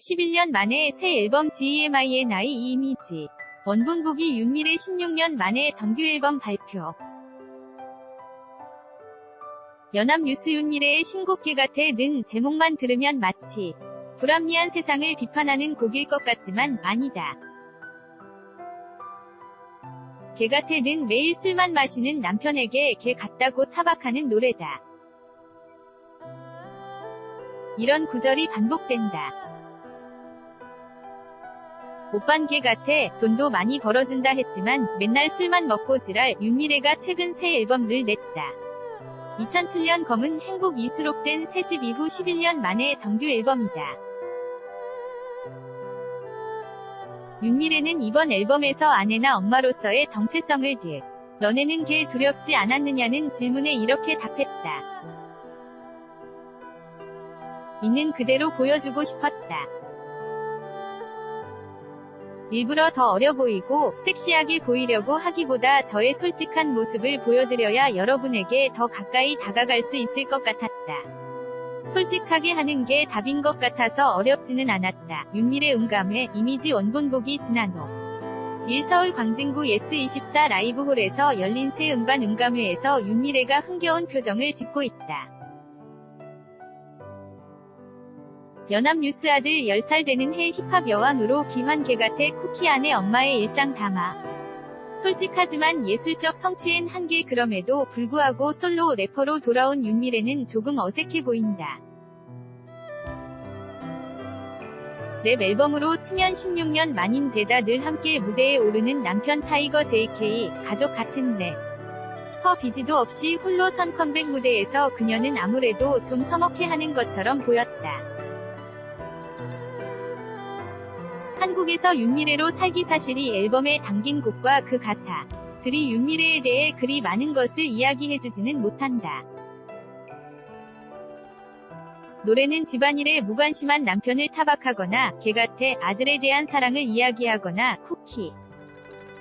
11년 만에 새 앨범 GEMI의 나이 이 이미지. 원본보기 윤미래 16년 만에 정규 앨범 발표. 연합뉴스 윤미래의 신곡 개 같아.는 제목만 들으면 마치 불합리한 세상을 비판하는 곡일 것 같지만 아니다. 개 같아.는 매일 술만 마시는 남편에게 개 같다고 타박하는 노래다. 이런 구절이 반복된다. 오빤 개 같아. 돈도 많이 벌어준다 했지만 맨날 술만 먹고 지랄. 윤미래가 최근 새 앨범을 냈다. 2007년 검은 행복이 수록된 새집 이후 11년 만에 정규 앨범이다. 윤미래는 이번 앨범에서 아내나 엄마로서의 정체성을 너네는 개 두렵지 않았느냐는 질문에 이렇게 답했다. 있는 그대로 보여주고 싶었다. 일부러 더 어려 보이고 섹시하게 보이려고 하기보다 저의 솔직한 모습을 보여드려야 여러분에게 더 가까이 다가갈 수 있을 것 같았다. 솔직하게 하는 게 답인 것 같아서 어렵지는 않았다. 윤미래 음감회 이미지 원본보기 지난호 1 서울 광진구 예스24 라이브홀에서 열린 새 음반 음감회에서 윤미래가 흥겨운 표정을 짓고 있다. 연합뉴스 아들 10살 되는 해 힙합 여왕으로 귀환 개 같아. 쿠키 안에 엄마의 일상 담아. 솔직하지만 예술적 성취엔 한계. 그럼에도 불구하고 솔로 래퍼로 돌아온 윤미래는 조금 어색해 보인다. 랩 앨범으로 치면 16년 만인데다 늘 함께 무대에 오르는 남편 타이거 JK, 가족 같은 래퍼 비지도 없이 홀로 선 컴백 무대에서 그녀는 아무래도 좀 서먹해하는 것처럼 보였다. 한국에서 윤미래로 살기 사실이 앨범에 담긴 곡과 그 가사들이 윤미래에 대해 그리 많은 것을 이야기해주지는 못한다. 노래는 집안일에 무관심한 남편을 타박하거나 개 같아 아들에 대한 사랑을 이야기하거나 쿠키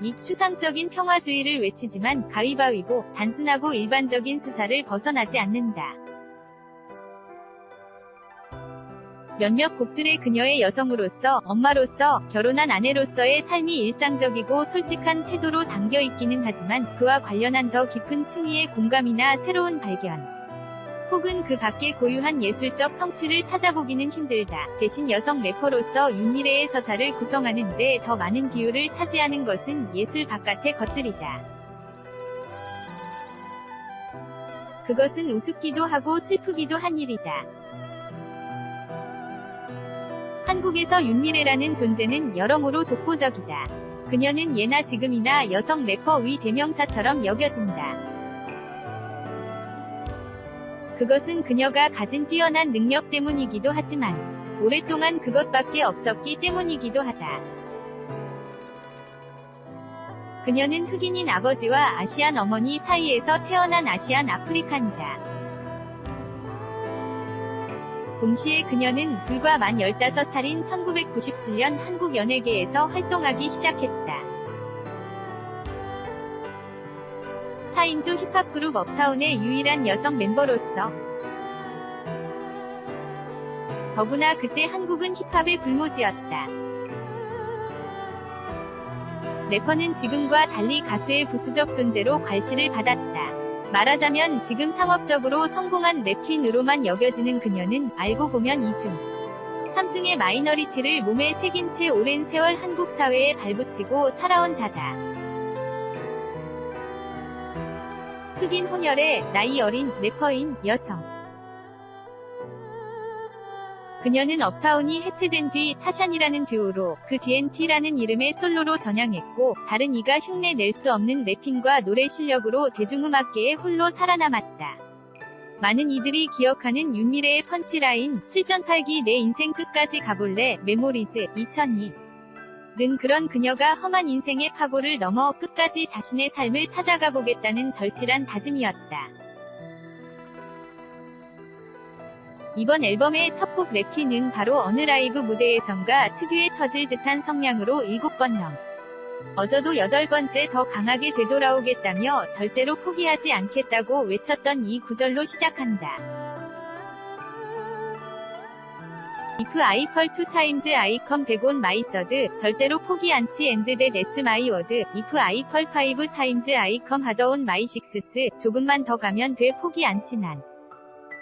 이 추상적인 평화주의를 외치지만 가위바위보 단순하고 일반적인 수사를 벗어나지 않는다. 몇몇 곡들의 그녀의 여성으로서, 엄마로서, 결혼한 아내로서의 삶이 일상적이고 솔직한 태도로 담겨있기는 하지만 그와 관련한 더 깊은 층위의 공감이나 새로운 발견 혹은 그 밖에 고유한 예술적 성취를 찾아보기는 힘들다. 대신 여성 래퍼로서 윤미래의 서사를 구성하는 데 더 많은 비율을 차지하는 것은 예술 바깥의 것들이다. 그것은 우습기도 하고 슬프기도 한 일이다. 한국에서 윤미래라는 존재는 여러모로 독보적이다. 그녀는 예나 지금이나 여성 래퍼 위 대명사처럼 여겨진다. 그것은 그녀가 가진 뛰어난 능력 때문이기도 하지만 오랫동안 그것밖에 없었기 때문이기도 하다. 그녀는 흑인인 아버지와 아시안 어머니 사이에서 태어난 아시안 아프리칸이다. 동시에 그녀는 불과 만 15살인 1997년 한국 연예계에서 활동하기 시작했다. 4인조 힙합그룹 업타운의 유일한 여성 멤버로서 더구나 그때 한국은 힙합의 불모지였다. 래퍼는 지금과 달리 가수의 부수적 존재로 괄시를 받았다. 말하자면 지금 상업적으로 성공한 랩퀸으로만 여겨지는 그녀는 알고 보면 2중 3중의 마이너리티를 몸에 새긴 채 오랜 세월 한국 사회에 발붙이고 살아온 자다. 흑인 혼혈의 나이 어린 래퍼인 여성. 그녀는 업타운이 해체된 뒤 타샨이라는 듀오로 그 뒤엔 T라는 이름의 솔로로 전향했고 다른 이가 흉내 낼 수 없는 래핑과 노래 실력으로 대중음악계에 홀로 살아남았다. 많은 이들이 기억하는 윤미래의 펀치라인 7.8기 내 인생 끝까지 가볼래 메모리즈 2002는 그런 그녀가 험한 인생의 파고를 넘어 끝까지 자신의 삶을 찾아가 보겠다는 절실한 다짐이었다. 이번 앨범의 첫 곡 랩퀸은 바로 어느 라이브 무대에선가 특유의 터질 듯한 성량으로 7번 어져도 8번째 더 강하게 되돌아오겠다며 절대로 포기하지 않겠다고 외쳤던 이 구절로 시작한다. if I fall 2 times I come back on my third. 절대로 포기 않지 and that is my word. if I fall 5 times I come hard on my sixth. 조금만 더 가면 돼 포기 않지 난.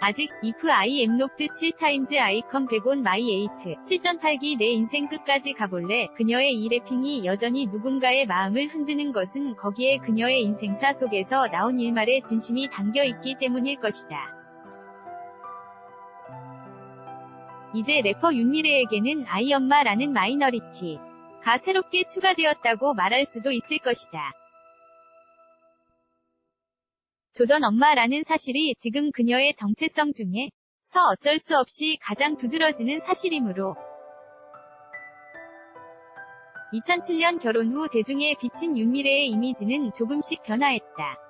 아직 if I am locked 7 times I come back on my eighth. 7전8기 내 인생 끝까지 가볼래. 그녀의 이 래핑이 여전히 누군가의 마음을 흔드는 것은 거기에 그녀의 인생사 속에서 나온 일말의 진심이 담겨있기 때문일 것이다. 이제 래퍼 윤미래에게는 아이 엄마라는 마이너리티가 새롭게 추가되었다고 말할 수도 있을 것이다. 조던 엄마라는 사실이 지금 그녀의 정체성 중에서 어쩔 수 없이 가장 두드러지는 사실이므로 2007년 결혼 후 대중에 비친 윤미래의 이미지는 조금씩 변화했다.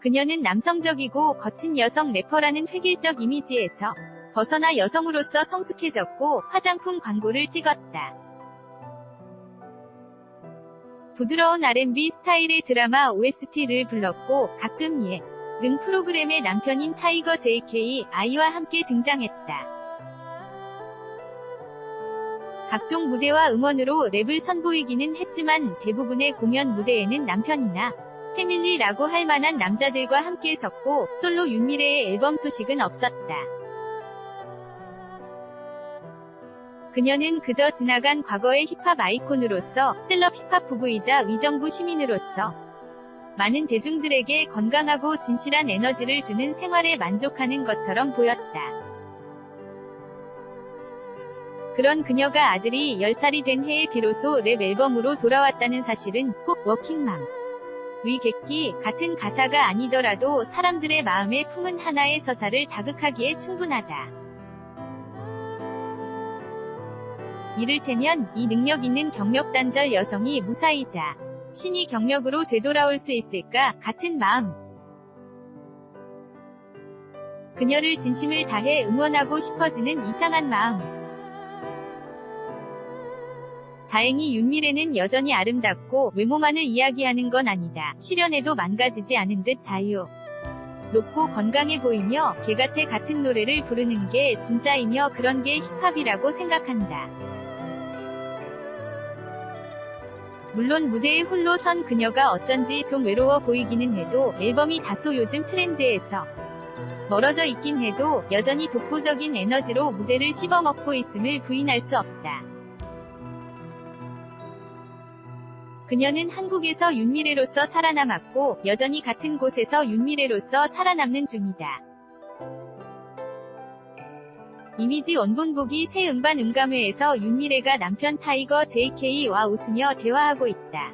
그녀는 남성적이고 거친 여성 래퍼라는 획일적 이미지에서 벗어나 여성으로서 성숙해졌고 화장품 광고를 찍었다. 부드러운 R&B 스타일의 드라마 OST를 불렀고 가끔 예능 프로그램의 남편인 타이거 JK.I와 함께 등장했다. 각종 무대와 음원으로 랩을 선보이기는 했지만 대부분의 공연 무대에는 남편이나 패밀리라고 할 만한 남자들과 함께 섰고 솔로 윤미래의 앨범 소식은 없었다. 그녀는 그저 지나간 과거의 힙합 아이콘으로서 셀럽 힙합 부부이자 위정부 시민으로서 많은 대중들에게 건강하고 진실한 에너지를 주는 생활에 만족하는 것처럼 보였다. 그런 그녀가 아들이 10살이 된 해에 비로소 랩 앨범으로 돌아왔다는 사실은 꼭 워킹맘 위 객기 같은 가사가 아니더라도 사람들의 마음에 품은 하나의 서사를 자극하기에 충분하다. 이를테면 이 능력 있는 경력단절 여성이 무사이자 신이 경력으로 되돌아올 수 있을까 같은 마음. 그녀를 진심을 다해 응원하고 싶어지는 이상한 마음. 다행히 윤미래는 여전히 아름답고 외모만을 이야기하는 건 아니다. 실연에도 망가지지 않은 듯 자유. 높고 건강해 보이며 개같애 같은 노래를 부르는 게 진짜이며 그런 게 힙합이라고 생각한다. 물론 무대에 홀로 선 그녀가 어쩐지 좀 외로워 보이기는 해도 앨범이 다소 요즘 트렌드에서 멀어져 있긴 해도 여전히 독보적인 에너지로 무대를 씹어먹고 있음을 부인할 수 없다. 그녀는 한국에서 윤미래로서 살아남았고 여전히 같은 곳에서 윤미래로서 살아남는 중이다. 이미지 원본보기 새 음반 음감회에서 윤미래가 남편 타이거 JK와 웃으며 대화하고 있다.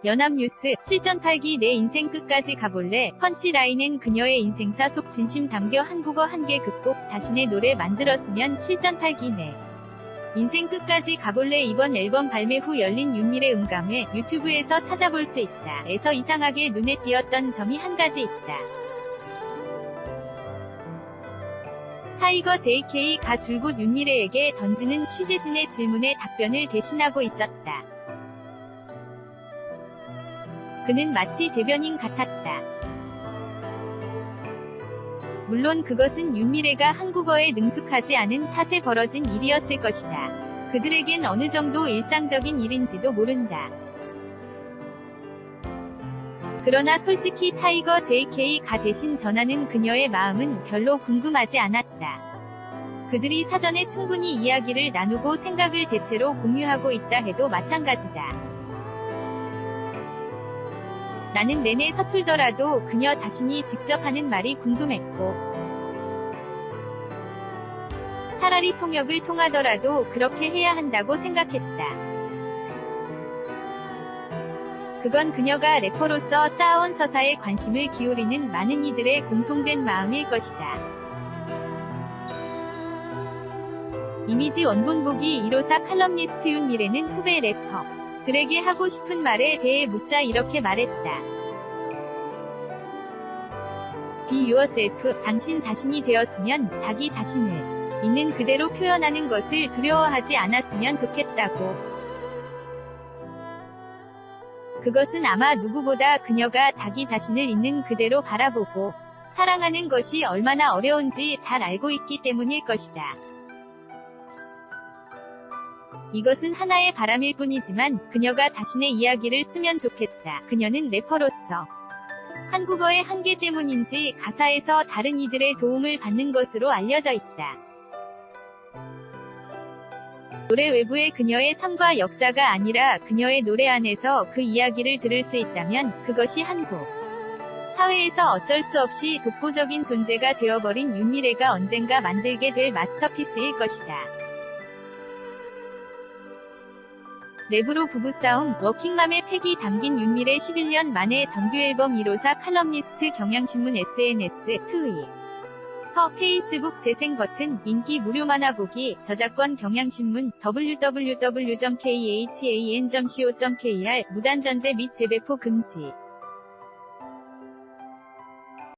연합뉴스 7전8기 내 인생 끝까지 가볼래. 펀치라인은 그녀의 인생사 속 진심 담겨 한국어 한계 극복 자신의 노래 만들었으면 7전8기 내 인생 끝까지 가볼래. 이번 앨범 발매 후 열린 윤미래 음감회 유튜브에서 찾아볼 수 있다. 에서 이상하게 눈에 띄었던 점이 한 가지 있다. 타이거 JK가 줄곧 윤미래에게 던지는 취재진의 질문에 답변을 대신하고 있었다. 그는 마치 대변인 같았다. 물론 그것은 윤미래가 한국어에 능숙하지 않은 탓에 벌어진 일이었을 것이다. 그들에겐 어느 정도 일상적인 일인지도 모른다. 그러나 솔직히 타이거 JK가 대신 전하는 그녀의 마음은 별로 궁금하지 않았다. 그들이 사전에 충분히 이야기를 나누고 생각을 대체로 공유하고 있다 해도 마찬가지다. 나는 내내 서툴더라도 그녀 자신이 직접 하는 말이 궁금했고 차라리 통역을 통하더라도 그렇게 해야 한다고 생각했다. 그건 그녀가 래퍼로서 쌓아온 서사에 관심을 기울이는 많은 이들의 공통된 마음일 것이다. 이미지 원본보기 154 칼럼니스트 윤미래는 후배 래퍼들에게 하고 싶은 말에 대해 묻자 이렇게 말했다. Be yourself. 당신 자신이 되었으면 자기 자신을 있는 그대로 표현하는 것을 두려워하지 않았으면 좋겠다고. 그것은 아마 누구보다 그녀가 자기 자신을 있는 그대로 바라보고 사랑하는 것이 얼마나 어려운지 잘 알고 있기 때문일 것이다. 이것은 하나의 바람일 뿐이지만 그녀가 자신의 이야기를 쓰면 좋겠다. 그녀는 래퍼로서 한국어의 한계 때문인지 가사에서 다른 이들의 도움을 받는 것으로 알려져 있다. 노래 외부의 그녀의 삶과 역사가 아니라 그녀의 노래 안에서 그 이야기를 들을 수 있다면 그것이 한국 사회에서 어쩔 수 없이 독보적인 존재가 되어버린 윤미래가 언젠가 만들게 될 마스터피스일 것이다. 랩으로 부부싸움, 워킹맘의 팩이 담긴 윤미래 11년 만에 정규앨범 1호사 칼럼니스트 경향신문 SNS, 트위터, 페이스북 재생 버튼, 인기 무료 만화보기, 저작권 경향신문, www.khan.co.kr, 무단전제 및 재배포 금지.